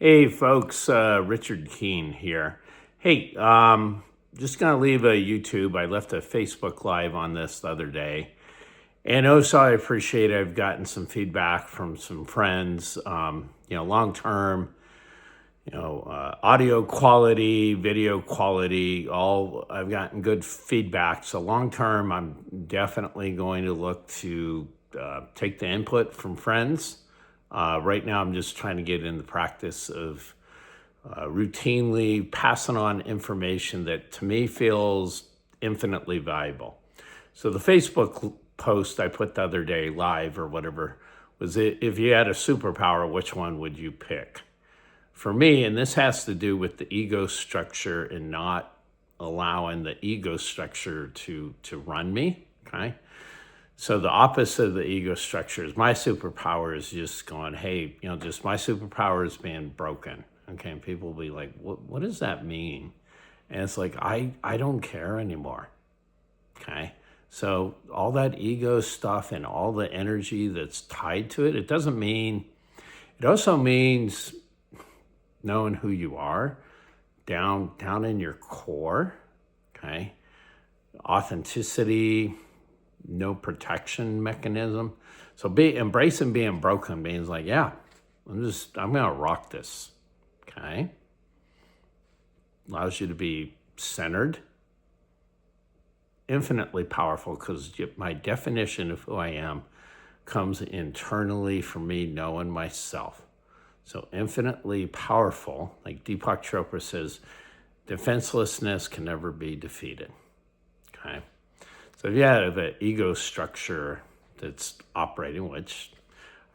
Hey folks, Richard Keene here. Hey, just gonna leave a YouTube. I left a Facebook Live on this the other day, and also I appreciate I've gotten some feedback from some friends. Long term, audio quality, video quality, all I've gotten good feedback. So long term, I'm definitely going to look to take the input from friends. Right now, I'm just trying to get in the practice of routinely passing on information that to me feels infinitely valuable. So the Facebook post I put the other day, live or whatever, was if you had a superpower, which one would you pick? For me, and this has to do with the ego structure and not allowing the ego structure to run me, okay? So the opposite of the ego structure is my superpower is just going, hey, just my superpower is being broken. Okay, and people will be like, what does that mean? And it's like, I don't care anymore. Okay. So all that ego stuff and all the energy that's tied to it, it also means knowing who you are down in your core. Okay. Authenticity, no protection mechanism. So embracing being broken means like, yeah, I'm gonna rock this. Okay. Allows you to be centered, infinitely powerful, because my definition of who I am comes internally from me knowing myself. So infinitely powerful, like Deepak Chopra says, defenselessness can never be defeated. Okay. So if you have an ego structure that's operating, which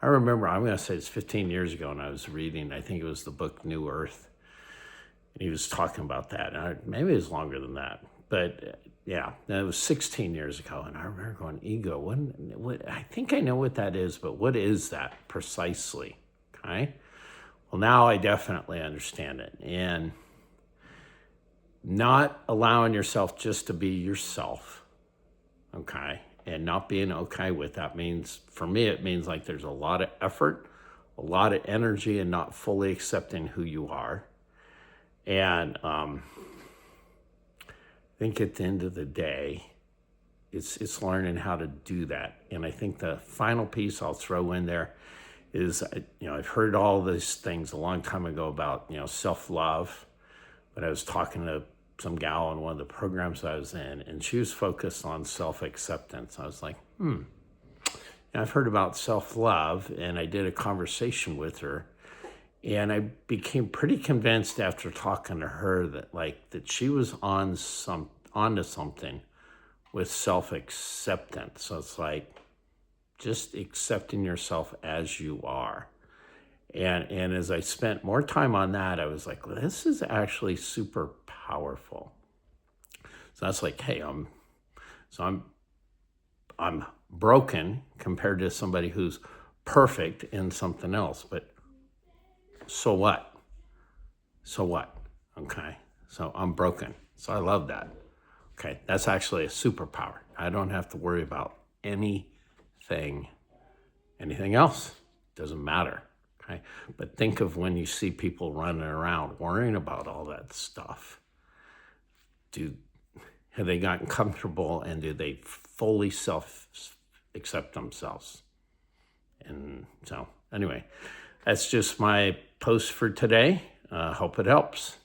I remember, I'm going to say it's 15 years ago, and I was reading, I think it was the book New Earth, and he was talking about that. And maybe it was longer than that, but yeah, it was 16 years ago. And I remember going, ego, what, I think I know what that is, but what is that precisely? Okay. Well, now I definitely understand it. And not allowing yourself just to be yourself, okay, and not being okay with that means, for me, it means like there's a lot of effort, a lot of energy, and not fully accepting who you are. And I think at the end of the day, it's learning how to do that. And I think the final piece I'll throw in there is, I've heard all these things a long time ago about, self-love, but I was talking to some gal in one of the programs I was in, and she was focused on self-acceptance. I was like, I've heard about self-love, and I did a conversation with her, and I became pretty convinced after talking to her that she was onto something with self-acceptance. So it's like just accepting yourself as you are. And as I spent more time on that, I was like, well, this is actually super powerful. So that's like, hey, I'm broken compared to somebody who's perfect in something else. But so what? So what? Okay. So I'm broken. So I love that. Okay. That's actually a superpower. I don't have to worry about anything else. Doesn't matter. Okay. But think of when you see people running around worrying about all that stuff. Have they gotten comfortable, and do they fully accept themselves? And so anyway, that's just my post for today. Hope it helps.